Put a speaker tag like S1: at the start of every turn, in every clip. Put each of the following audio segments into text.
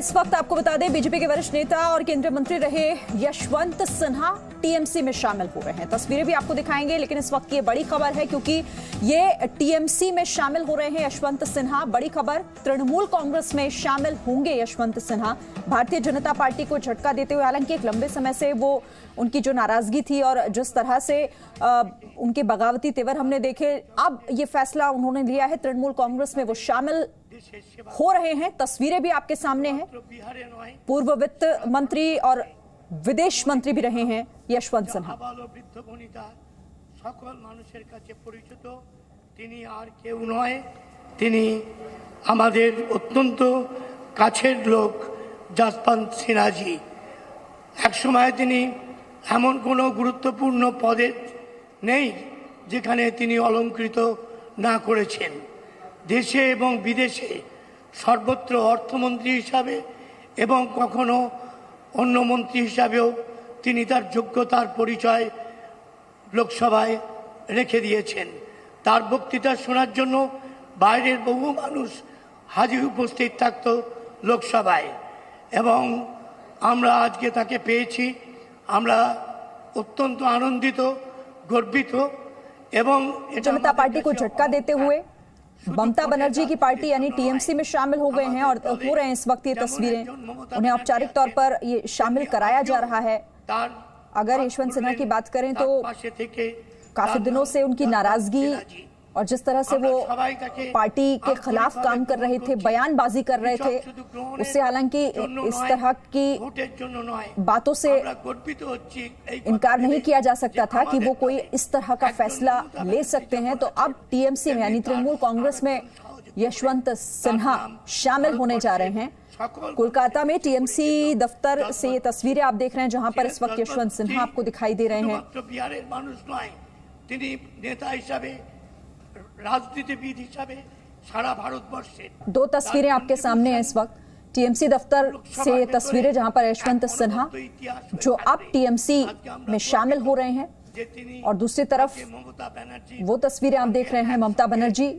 S1: इस वक्त आपको बता दें, बीजेपी के वरिष्ठ नेता और केंद्रीय मंत्री रहे यशवंत सिन्हा टीएमसी में शामिल हो रहे हैं। तस्वीरें भी आपको दिखाएंगे, लेकिन इस वक्त ये बड़ी खबर है क्योंकि ये टीएमसी में शामिल हो रहे हैं यशवंत सिन्हा। बड़ी खबर, तृणमूल कांग्रेस में शामिल होंगे यशवंत सिन्हा। भारतीय जनता पार्टी को झटका देते हुए, हालांकि एक लंबे समय से वो उनकी जो नाराजगी थी और जिस तरह से उनके बगावती तेवर हमने देखे, अब ये फैसला उन्होंने लिया है, तृणमूल कांग्रेस में वो शामिल हो रहे हैं। तस्वीरें भी आपके सामने हैं। पूर्व वित्त मंत्री और विदेश मंत्री भी रहे हैं यशवंत सिन्हा।
S2: সকল মানুষের কাছে পরিচিত তিনি আর কেউ নয়, তিনি আমাদের অত্যন্ত কাছের লোক যশবন্ত সিনহাজি। এক সময় তিনি এমন কোনো গুরুত্বপূর্ণ পদে নেই যেখানে তিনি অলংকৃত না করেছেন। দেশে এবং বিদেশে সর্বত্র অর্থমন্ত্রী হিসাবে এবং কখনো অন্য মন্ত্রী হিসাবেও তিনি তার যোগ্যতার পরিচয় লোকসভায় রেখে দিয়েছেন। তার বক্তৃতা শোনার জন্য বাইরের বহু মানুষ হাজির উপস্থিত থাকত লোকসভায়, এবং আমরা আজকে তাকে পেয়েছি। আমরা অত্যন্ত আনন্দিত, গর্বিত। এবং
S1: जनता पार्टी को झटका देते हुए ममता बनर्जी की पार्टी यानी टीएमसी में शामिल हो गए हैं और हो रहे हैं इस वक्त ये तस्वीरें। उन्हें औपचारिक तौर पर ये शामिल कराया जा रहा है। अगर यशवंत सिन्हा की बात करें तो काफी दिनों से उनकी नाराजगी और जिस तरह से वो पार्टी के खिलाफ काम कर रहे थे, बयानबाजी कर रहे थे, उससे हालांकि इस तरह की बातों से इनकार नहीं किया जा सकता था कि वो कोई इस तरह का फैसला ले सकते हैं। तो अब टीएमसी में यानी तृणमूल कांग्रेस में यशवंत सिन्हा शामिल होने जा रहे हैं। कोलकाता में टीएमसी दफ्तर से ये तस्वीरें आप देख रहे हैं, जहां पर इस वक्त यशवंत सिन्हा आपको दिखाई दे रहे हैं।
S2: राजनीतिविद हिसाबे सारा भारतवर्षे
S1: दो तस्वीरें आपके सामने हैं इस वक्त। टीएमसी दफ्तर से ये तस्वीरें जहां पर यशवंत सिन्हा जो अब टीएमसी में शामिल हो रहे हैं, और दूसरी तरफ वो तस्वीरें आप देख रहे हैं ममता बनर्जी।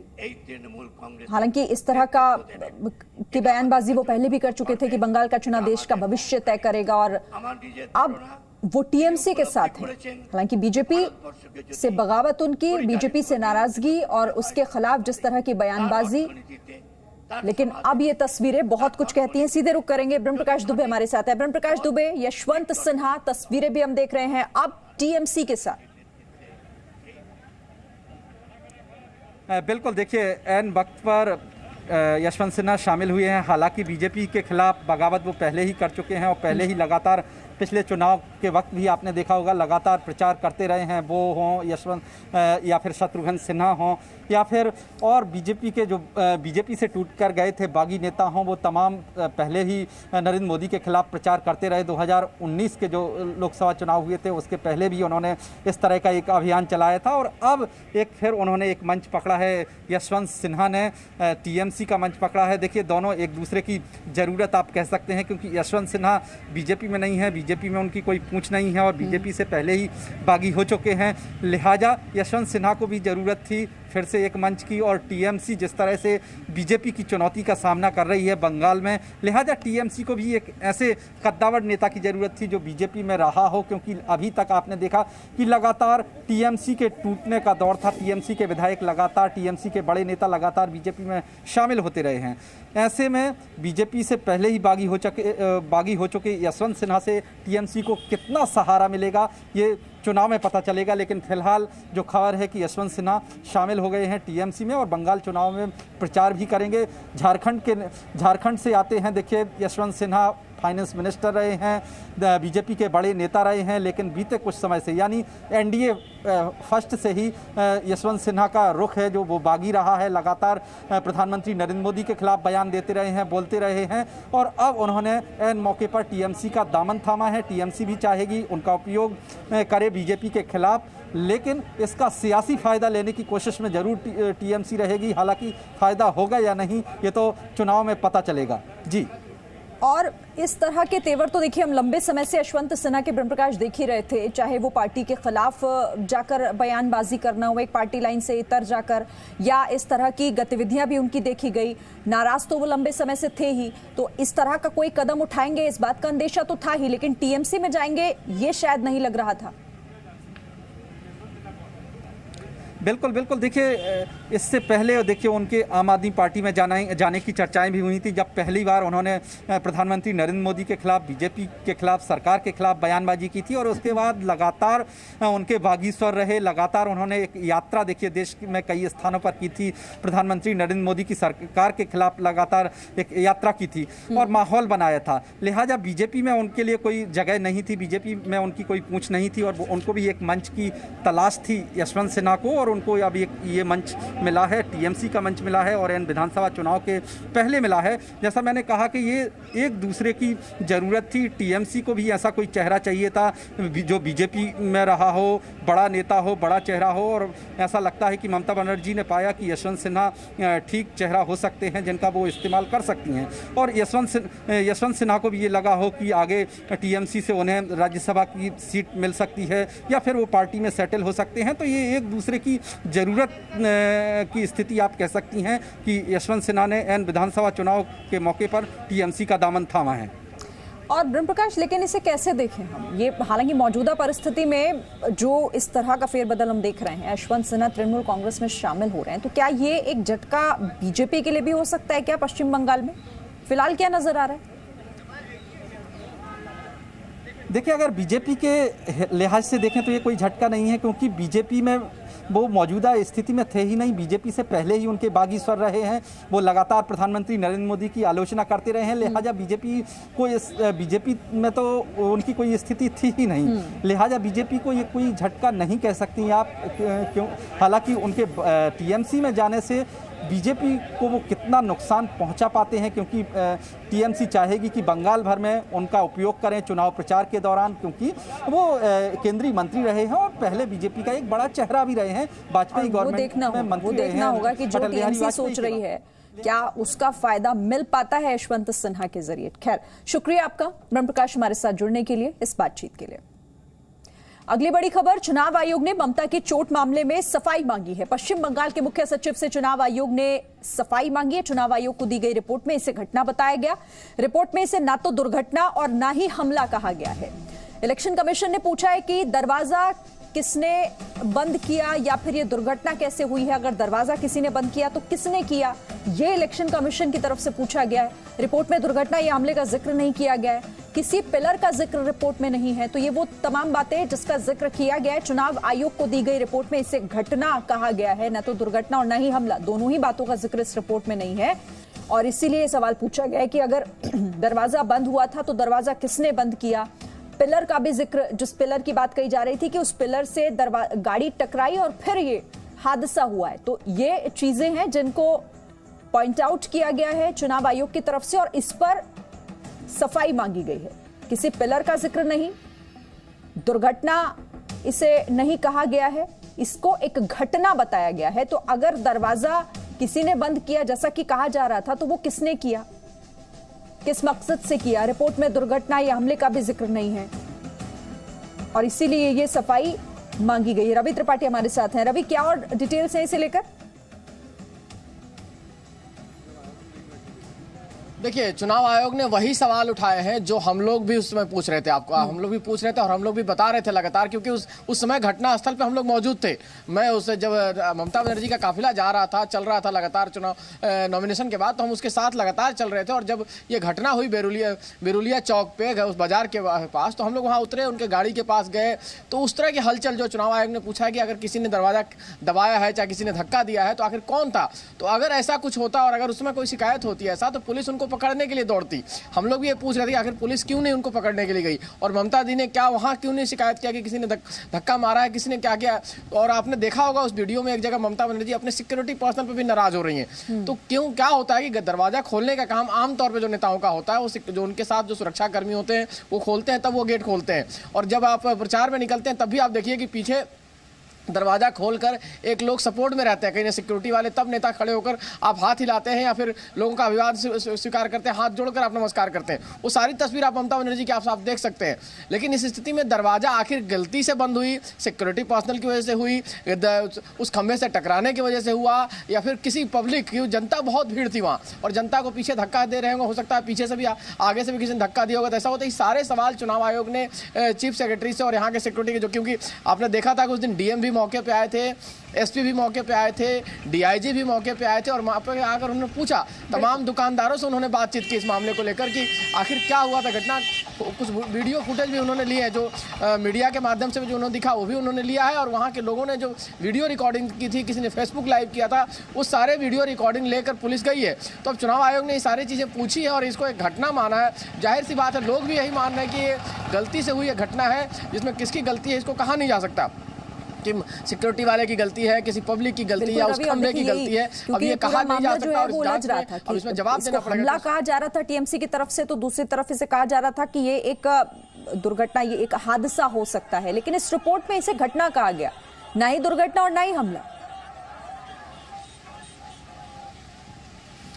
S1: हालांकि इस तरह की बयानबाजी वो पहले भी कर चुके थे कि बंगाल का चुनाव देश का भविष्य तय करेगा, और अब वो टीएमसी के साथ है। हालांकि बीजेपी से बगावत उनकी, बीजेपी से नाराजगी और उसके खिलाफ जिस तरह की बयानबाजी, लेकिन अब ये तस्वीरें बहुत कुछ कहती हैं। सीधे रुख करेंगे, ब्रह्म प्रकाश दुबे हमारे साथ है। ब्रह्म प्रकाश दुबे, यशवंत सिन्हा, तस्वीरें भी हम देख रहे हैं अब टीएमसी के साथ।
S3: बिल्कुल, देखिए एन वक्त पर यशवंत सिन्हा शामिल हुए हैं। हालांकि बीजेपी के खिलाफ बगावत वो पहले ही कर चुके हैं और पहले ही लगातार पिछले चुनाव के वक्त भी आपने देखा होगा लगातार प्रचार करते रहे हैं। वो हों यशवंत या फिर शत्रुघ्न सिन्हा हों या फिर और बीजेपी के जो बीजेपी से टूट कर गए थे बागी नेता हों, वो तमाम पहले ही नरेंद्र मोदी के खिलाफ प्रचार करते रहे। 2019 के जो लोकसभा चुनाव हुए थे उसके पहले भी उन्होंने इस तरह का एक अभियान चलाया था, और अब एक फिर उन्होंने एक मंच पकड़ा है। यशवंत सिन्हा ने टीएमसी का मंच पकड़ा है। देखिए दोनों एक दूसरे की ज़रूरत आप कह सकते हैं, क्योंकि यशवंत सिन्हा बीजेपी में नहीं है, बीजेपी में उनकी कोई पूंछ नहीं है और बीजेपी से पहले ही बागी हो चुके हैं। लिहाजा यशवंत सिन्हा को भी ज़रूरत थी फिर से एक मंच की, और टीएमसी जिस तरह से बीजेपी की चुनौती का सामना कर रही है बंगाल में, लिहाजा टीएमसी को भी एक ऐसे कद्दावर नेता की ज़रूरत थी जो बीजेपी में रहा हो, क्योंकि अभी तक आपने देखा कि लगातार टीएमसी के टूटने का दौर था। टीएमसी के विधायक लगातार, टीएमसी के बड़े नेता लगातार बीजेपी में शामिल होते रहे हैं। ऐसे में बीजेपी से पहले ही बागी हो चुके यशवंत सिन्हा से टीएमसी को कितना सहारा मिलेगा ये चुनाव में पता चलेगा। लेकिन फिलहाल जो खबर है कि यशवंत सिन्हा शामिल हो गए हैं टीएमसी में और बंगाल चुनाव में प्रचार भी करेंगे। झारखंड से आते हैं। देखिए यशवंत सिन्हा फाइनेंस मिनिस्टर रहे हैं, बीजेपी के बड़े नेता रहे हैं, लेकिन बीते कुछ समय से यानी एनडीए फर्स्ट से ही यशवंत सिन्हा का रुख है जो वो बागी रहा है। लगातार प्रधानमंत्री नरेंद्र मोदी के खिलाफ बयान देते रहे हैं, बोलते रहे हैं, और अब उन्होंने एन मौके पर टीएमसी का दामन थामा है। टीएमसी भी चाहेगी उनका उपयोग करे बीजेपी के खिलाफ, लेकिन इसका सियासी फ़ायदा लेने की कोशिश में ज़रूर टीएमसी रहेगी। हालांकि फ़ायदा होगा या नहीं ये तो चुनाव में पता चलेगा। जी
S1: और इस तरह के तेवर तो देखिए हम लंबे समय से यशवंत सिन्हा के ब्रह्म प्रकाश देख ही रहे थे, चाहे वो पार्टी के खिलाफ जाकर बयानबाजी करना हो एक पार्टी लाइन से इतर जाकर, या इस तरह की गतिविधियां भी उनकी देखी गई। नाराज तो वो लंबे समय से थे ही, तो इस तरह का कोई कदम उठाएंगे इस बात का अंदेशा तो था ही, लेकिन टीएमसी में जाएंगे ये शायद नहीं लग रहा था।
S3: बिल्कुल बिल्कुल, देखिए इससे पहले देखिए उनके आम आदमी पार्टी में जाने की चर्चाएं भी हुई थी, जब पहली बार उन्होंने प्रधानमंत्री नरेंद्र मोदी के खिलाफ, बीजेपी के खिलाफ, सरकार के खिलाफ बयानबाजी की थी। और उसके बाद लगातार उनके बागीश्वर रहे, लगातार उन्होंने एक यात्रा देखिए देश में कई स्थानों पर की थी, प्रधानमंत्री नरेंद्र मोदी की सरकार के खिलाफ लगातार एक यात्रा की थी और माहौल बनाया था। लिहाजा बीजेपी में उनके लिए कोई जगह नहीं थी, बीजेपी में उनकी कोई पूछ नहीं थी और उनको भी एक मंच की तलाश थी यशवंत सिन्हा को, और उनको अब ये मंच मिला है, टीएमसी का मंच मिला है और इन विधानसभा चुनाव के पहले मिला है। जैसा मैंने कहा कि ये एक दूसरे की ज़रूरत थी, टीएमसी को भी ऐसा कोई चेहरा चाहिए था जो बीजेपी में रहा हो, बड़ा नेता हो, बड़ा चेहरा हो, और ऐसा लगता है कि ममता बनर्जी ने पाया कि यशवंत सिन्हा ठीक चेहरा हो सकते हैं जिनका वो इस्तेमाल कर सकती हैं। और यशवंत सिन्हा को भी ये लगा हो कि आगे टीएमसी से उन्हें राज्यसभा की सीट मिल सकती है या फिर वो पार्टी में सेटल हो सकते हैं। तो ये एक दूसरे की ज़रूरत की स्थिति आप कह सकती हैं कि यशवंत सिन्हा ने एन विधानसभा चुनाव के मौके पर टीएमसी का दामन थामा है।
S1: और ब्रह्म प्रकाश, लेकिन इसे कैसे देखें हम, ये हालांकि मौजूदा परिस्थिति में जो इस तरह का फेरबदल हम देख रहे हैं, यशवंत सिन्हा तृणमूल कांग्रेस में शामिल हो रहे हैं, तो क्या ये एक झटका बीजेपी के लिए भी हो सकता है क्या पश्चिम बंगाल में? फिलहाल क्या नजर आ रहा है?
S3: देखिए अगर बीजेपी के लिहाज से देखें तो ये कोई झटका नहीं है, क्योंकि बीजेपी में वो मौजूदा स्थिति में थे ही नहीं, बीजेपी से पहले ही उनके बागीश्वर रहे हैं, वो लगातार प्रधानमंत्री नरेंद्र मोदी की आलोचना करते रहे हैं। लिहाजा बीजेपी में तो उनकी कोई स्थिति थी ही नहीं, लिहाजा बीजेपी को ये कोई झटका नहीं कह सकती आप। क्यों? हालांकि उनके टीएमसी में जाने से बीजेपी को वो कितना नुकसान पहुंचा पाते हैं, क्योंकि टीएमसी चाहेगी कि बंगाल भर में उनका उपयोग करें चुनाव प्रचार के दौरान, क्योंकि वो केंद्रीय मंत्री रहे हैं और पहले बीजेपी का एक बड़ा चेहरा भी रहे हैं, वाजपेयी गवर्नमेंट में मंत्री रहे हैं।
S1: देखना होगा कि जो टीएमसी सोच रही है क्या उसका फायदा मिल पाता है यशवंत सिन्हा के जरिए। खैर, शुक्रिया आपका ब्रह्म प्रकाश हमारे साथ जुड़ने के लिए, इस बातचीत के लिए। अगली बड़ी खबर, चुनाव आयोग ने ममता के चोट मामले में सफाई मांगी है। पश्चिम बंगाल के मुख्य सचिव से चुनाव आयोग ने सफाई मांगी है। चुनाव आयोग को दी गई रिपोर्ट में इसे घटना बताया गया। रिपोर्ट में इसे ना तो दुर्घटना और ना ही हमला कहा गया है। इलेक्शन कमीशन ने पूछा है कि दरवाजा किसने बंद किया या फिर ये दुर्घटना कैसे हुई है, अगर दरवाजा किसी ने बंद किया तो किसने किया, ये इलेक्शन कमीशन की तरफ से पूछा गया है। रिपोर्ट में दुर्घटना या हमले का जिक्र नहीं किया गया है, किसी पिलर का जिक्र रिपोर्ट में नहीं है। तो ये वो तमाम बातें जिसका जिक्र किया गया है चुनाव आयोग को दी गई रिपोर्ट में, इसे घटना कहा गया है, न तो दुर्घटना और न ही हमला, दोनों ही बातों का जिक्र इस रिपोर्ट में नहीं है। और इसीलिए सवाल पूछा गया है कि अगर दरवाजा बंद हुआ था तो दरवाजा किसने बंद किया। पिलर का भी जिक्र, जिस पिलर की बात कही जा रही थी कि उस पिलर से गाड़ी टकराई और फिर ये हादसा हुआ है, तो ये चीजें हैं जिनको पॉइंट आउट किया गया है चुनाव आयोग की तरफ से और इस पर सफाई मांगी गई है। किसी पिलर का जिक्र नहीं, दुर्घटना इसे नहीं कहा गया है, इसको एक घटना बताया गया है। तो अगर दरवाजा किसी ने बंद किया जैसा कि कहा जा रहा था, तो वो किसने किया, किस मकसद से किया। रिपोर्ट में दुर्घटना या हमले का भी जिक्र नहीं है और इसीलिए ये सफाई मांगी गई है। रवि त्रिपाठी हमारे साथ हैं। रवि, क्या और डिटेल्स हैं इसे लेकर?
S4: देखिए, चुनाव आयोग ने वही सवाल उठाए हैं जो हम लोग भी उस समय पूछ रहे थे, आपको हम लोग भी पूछ रहे थे और हम लोग भी बता रहे थे लगातार, क्योंकि उस समय घटना स्थल पे हम लोग मौजूद थे। मैं उससे जब ममता बनर्जी का काफिला जा रहा था, चल रहा था लगातार चुनाव नॉमिनेशन के बाद, तो हम उसके साथ लगातार चल रहे थे। और जब ये घटना हुई बेरुलिया चौक पे, उस बाजार के पास, तो हम लोग वहाँ उतरे, उनके गाड़ी के पास गए। तो उस तरह की हलचल जो चुनाव आयोग ने पूछा है कि अगर किसी ने दरवाजा दबाया है, चाहे किसी ने धक्का दिया है, तो आखिर कौन था। तो अगर ऐसा कुछ होता और अगर उसमें कोई शिकायत होती है ऐसा, तो पुलिस उनको पकड़ने के लिए दौड़ती। हम लोग भी ये पूछ रहे थे कि आखिर पुलिस क्यों नहीं उनको पकड़ने के लिए गई और ममता दी ने क्या वहां क्यों नहीं शिकायत किया कि किसी ने धक्का मारा है, किसी ने क्या किया। और आपने देखा होगा उस वीडियो में एक जगह ममता बनर्जी अपने सिक्योरिटी पर्सनल पे भी नाराज हो रही हैं। तो क्यों, क्या होता है कि दरवाजा खोलने का काम आमतौर पर जो नेताओं का होता है, वो जो उनके साथ जो सुरक्षा कर्मी होते हैं वो खोलते हैं, तब वो गेट खोलते हैं। और जब आप प्रचार में निकलते हैं तब भी आप देखिए कि पीछे दरवाजा खोलकर एक लोग सपोर्ट में रहते हैं, कहीं सिक्योरिटी वाले, तब नेता खड़े होकर आप हाथ हिलाते हैं या फिर लोगों का अभिवादन स्वीकार करते हैं, हाथ जोड़कर आप नमस्कार करते हैं। वो सारी तस्वीर आप ममता बनर्जी की आप देख सकते हैं। लेकिन इस स्थिति में दरवाजा आखिर गलती से बंद हुई, सिक्योरिटी पर्सनल की वजह से हुई, उस खंभे से टकराने की वजह से हुआ, या फिर किसी पब्लिक की, जनता बहुत भीड़ थी वहाँ और जनता को पीछे धक्का दे रहे होंगे, हो सकता है पीछे से भी आगे से भी किसी ने धक्का दिया होगा, तो ऐसा होता है। सारे सवाल चुनाव आयोग ने चीफ सेक्रेटरी से और यहाँ के सिक्योरिटी के, जो क्योंकि आपने देखा था कि उस दिन डीएम भी मौके पर आए थे, एसपी भी मौके पे आए थे, डीआईजी भी मौके पे आए थे और वहाँ पर आकर उन्होंने पूछा, तमाम दुकानदारों से उन्होंने बातचीत की इस मामले को लेकर कि आखिर क्या हुआ था घटना। कुछ वीडियो फुटेज भी उन्होंने लिए है, जो मीडिया के माध्यम से जो उन्होंने दिखा वो भी उन्होंने लिया है, और वहाँ के लोगों ने जो वीडियो रिकॉर्डिंग की थी, किसी ने फेसबुक लाइव किया था, उस सारे वीडियो रिकॉर्डिंग लेकर पुलिस गई है। तो अब चुनाव आयोग ने ये सारी चीज़ें पूछी है और इसको एक घटना माना है। जाहिर सी बात है, लोग भी यही मान रहे हैं कि ये गलती से हुई घटना है, जिसमें किसकी गलती है इसको कहा नहीं जा सकता कि सिक्योरिटी वाले की गलती है, किसी पब्लिक की गलती है या उस खंभे की गलती है। अब ये कहा नहीं जा सकता और अब इसमें जवाब देना पड़ेगा।
S1: हमला कहा जा रहा था टीएमसी की तरफ से, तो दूसरी तरफ इसे कहा जा रहा था कि ये एक दुर्घटना, ये एक हादसा हो सकता है, लेकिन इस रिपोर्ट में इसे घटना कहा गया, ना ही दुर्घटना और ना ही हमला।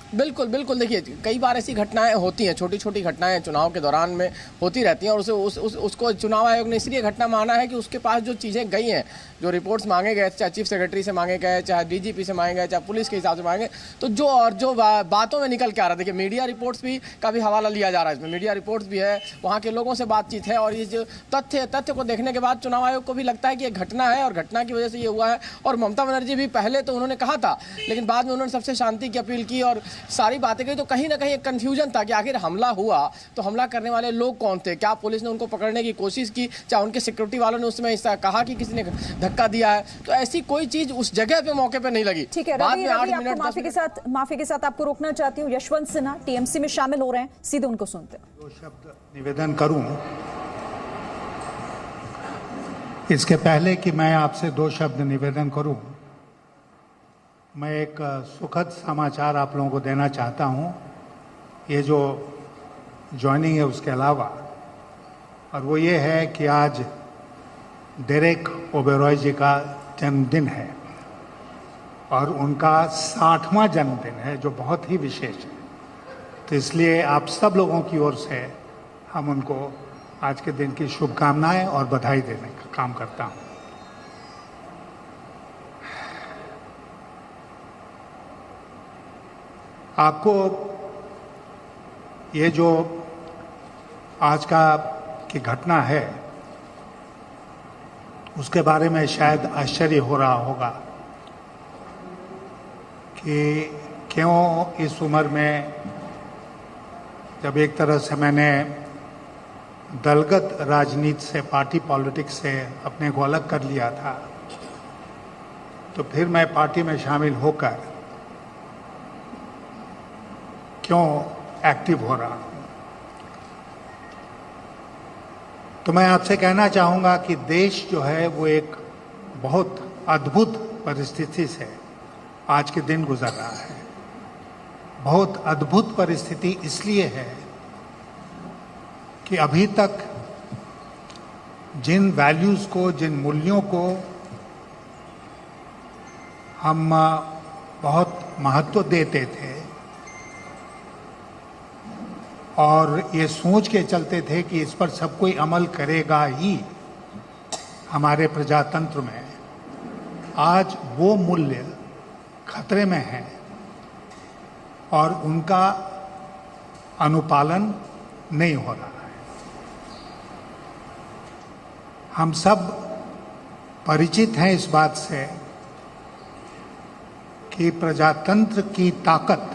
S4: बिल्कुल बिल्कुल, देखिए कई बार ऐसी घटनाएं होती हैं, छोटी छोटी घटनाएं चुनाव के दौरान में होती रहती हैं और उसको चुनाव आयोग ने इसलिए घटना माना है कि उसके पास जो चीज़ें गई हैं, जो रिपोर्ट्स मांगे गए, चाहे चीफ सेक्रेटरी से मांगे गए, चाहे डीजीपी से मांगे गए, चाहे पुलिस के हिसाब से मांगे, तो जो बातों में निकल के आ रहा है, देखिए मीडिया रिपोर्ट्स भी का भी हवाला लिया जा रहा है, इसमें मीडिया रिपोर्ट्स भी है, वहाँ के लोगों से बातचीत है, और ये जो तथ्य को देखने के बाद चुनाव आयोग को भी लगता है कि ये घटना है और घटना की वजह से ये हुआ है। और ममता बनर्जी भी पहले तो उन्होंने कहा था, लेकिन बाद में उन्होंने सबसे शांति की अपील की और सारी बातें कही, तो कहीं ना कहीं एक कंफ्यूजन था कि आखिर हमला हुआ तो हमला करने वाले लोग कौन थे, क्या पुलिस ने उनको पकड़ने की कोशिश की, चाहे उनके सिक्योरिटी वालों ने उसमें कहा कि किसी ने धक्का दिया है, तो ऐसी कोई चीज उस जगह पे मौके पे नहीं लगी।
S1: ठीक है,
S4: बाद में 8
S1: रवि,
S4: मिनट
S1: माफी के साथ आपको रोकना चाहती हूँ। यशवंत सिन्हा टीएमसी में शामिल हो रहे हैं, सीधे उनको सुनते हैं।
S5: दो शब्द निवेदन करूं इसके पहले कि मैं आपसे दो शब्द निवेदन करूं, मैं एक सुखद समाचार आप लोगों को देना चाहता हूं, ये जो ज्वाइनिंग है उसके अलावा, और वो ये है कि आज डेरेक ओबेरॉय जी का जन्मदिन है और उनका 60वां जन्मदिन है, जो बहुत ही विशेष है। तो इसलिए आप सब लोगों की ओर से हम उनको आज के दिन की शुभकामनाएं और बधाई देने का काम करता हूं। आपको ये जो आज की घटना है उसके बारे में शायद आश्चर्य हो रहा होगा कि क्यों इस उम्र में, जब एक तरह से मैंने दलगत राजनीति से, पार्टी पॉलिटिक्स से अपने को अलग कर लिया था, तो फिर मैं पार्टी में शामिल होकर क्यों एक्टिव हो रहा हूं। तो मैं आपसे कहना चाहूंगा कि देश जो है वो एक बहुत अद्भुत परिस्थिति से आज के दिन गुजर रहा है। बहुत अद्भुत परिस्थिति इसलिए है कि अभी तक जिन वैल्यूज को, जिन मूल्यों को हम बहुत महत्व देते थे और ये सोच के चलते थे कि इस पर सब कोई अमल करेगा ही हमारे प्रजातंत्र में, आज वो मूल्य खतरे में है और उनका अनुपालन नहीं हो रहा है। हम सब परिचित हैं इस बात से कि प्रजातंत्र की ताकत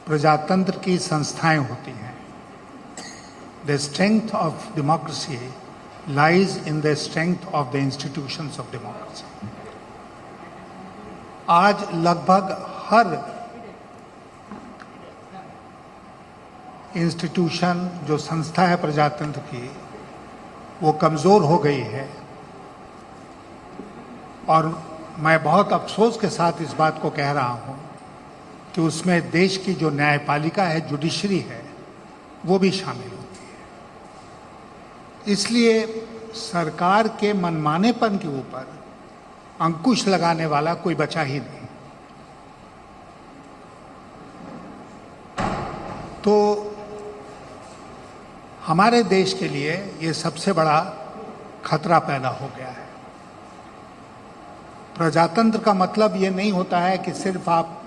S5: प्रजातंत्र की संस्थाएं होती हैं। The strength of democracy lies in the strength of the institutions of democracy. आज लगभग हर इंस्टीट्यूशन, जो संस्था है प्रजातंत्र की, वो कमज़ोर हो गई है और मैं बहुत अफसोस के साथ इस बात को कह रहा हूँ कि उसमें देश की जो न्यायपालिका है, जुडिशरी है, वो भी शामिल होती है। इसलिए सरकार के मनमानेपन के ऊपर अंकुश लगाने वाला कोई बचा ही नहीं। तो हमारे देश के लिए ये सबसे बड़ा खतरा पैदा हो गया है। प्रजातंत्र का मतलब ये नहीं होता है कि सिर्फ आप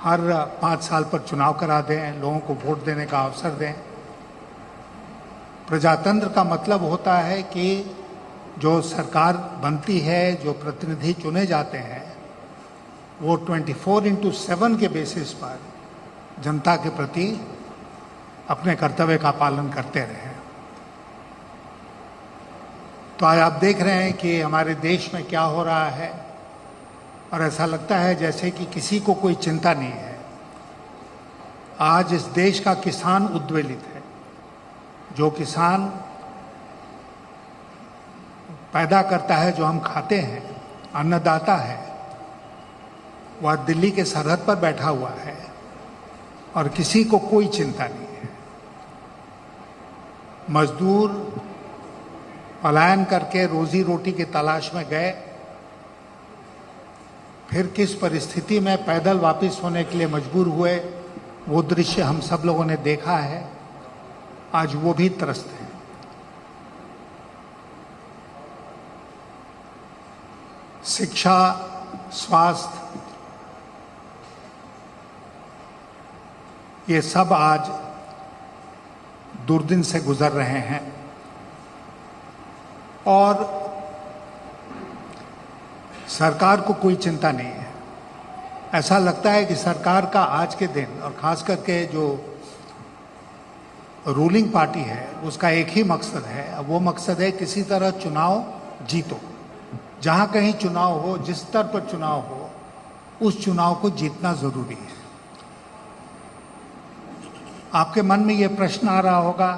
S5: हर 5 साल पर चुनाव करा दें, लोगों को वोट देने का अवसर दें। प्रजातंत्र का मतलब होता है कि जो सरकार बनती है, जो प्रतिनिधि चुने जाते हैं, वो 24/7 के बेसिस पर जनता के प्रति अपने कर्तव्य का पालन करते रहे। तो आज आप देख रहे हैं कि हमारे देश में क्या हो रहा है, और ऐसा लगता है जैसे कि किसी को कोई चिंता नहीं है। आज इस देश का किसान उद्वेलित है। जो किसान पैदा करता है, जो हम खाते हैं, अन्नदाता है, वह दिल्ली के सरहद पर बैठा हुआ है और किसी को कोई चिंता नहीं है। मजदूर पलायन करके रोजी रोटी की तलाश में गए, फिर किस परिस्थिति में पैदल वापस होने के लिए मजबूर हुए, वो दृश्य हम सब लोगों ने देखा है। आज वो भी त्रस्त हैं। शिक्षा, स्वास्थ्य, ये सब आज दुर्दिन से गुजर रहे हैं। और सरकार को कोई चिंता नहीं है। ऐसा लगता है कि सरकार का आज के दिन, और खास करके जो रूलिंग पार्टी है, उसका एक ही मकसद है। अब वो मकसद है किसी तरह चुनाव जीतो। जहां कहीं चुनाव हो, जिस स्तर पर चुनाव हो, उस चुनाव को जीतना जरूरी है। आपके मन में ये प्रश्न आ रहा होगा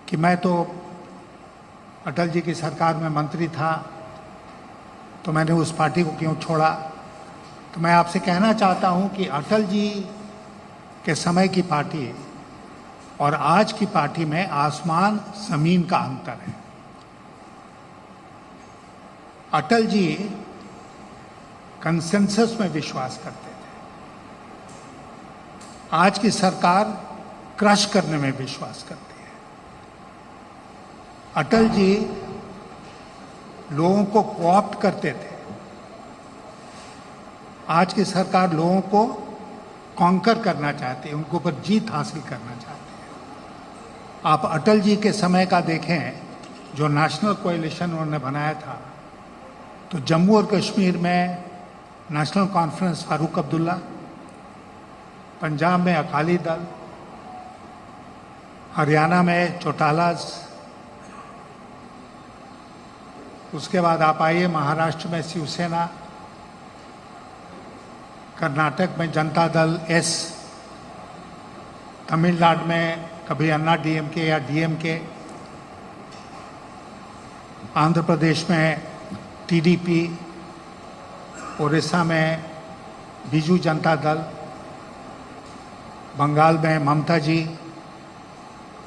S5: कि मैं तो अटल जी की सरकार में मंत्री था, तो मैंने उस पार्टी को क्यों छोड़ा। तो मैं आपसे कहना चाहता हूं कि अटल जी के समय की पार्टी और आज की पार्टी में आसमान जमीन का अंतर है। अटल जी कंसेंसस में विश्वास करते थे। आज की सरकार क्रश करने में विश्वास करती है। अटल जी लोगों को कोऑप्ट करते थे। आज की सरकार लोगों को कॉन्कर करना चाहती है, उनके ऊपर जीत हासिल करना चाहती है। आप अटल जी के समय का देखें, जो नेशनल कोएलिशन उन्होंने बनाया था, तो जम्मू और कश्मीर में नेशनल कॉन्फ्रेंस फारूक अब्दुल्ला, पंजाब में अकाली दल, हरियाणा में चौटालाज, उसके बाद आप आइए महाराष्ट्र में शिवसेना, कर्नाटक में जनता दल एस, तमिलनाडु में कभी अन्ना डीएमके या डीएमके, आंध्र प्रदेश में टीडीपी, उड़ीसा में बीजू जनता दल, बंगाल में ममता जी,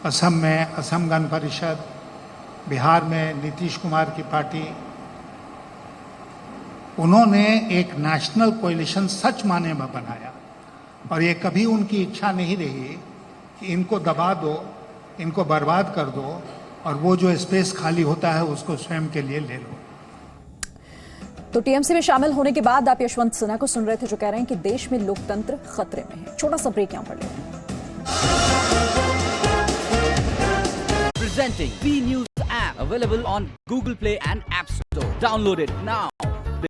S5: असम में असम गण परिषद, बिहार में नीतीश कुमार की पार्टी। उन्होंने एक नेशनल कोएलिशन सच माने में बनाया, और ये कभी उनकी इच्छा नहीं रही कि इनको दबा दो, इनको बर्बाद कर दो, और वो जो स्पेस खाली होता है उसको स्वयं के लिए ले लो।
S1: तो टीएमसी में शामिल होने के बाद आप यशवंत सिन्हा को सुन रहे थे, जो कह रहे हैं कि देश में लोकतंत्र खतरे में है। छोटा सा ब्रेक यहां पर लेते हैं।
S6: Presenting B News app available on Google Play and App Store. Download it now.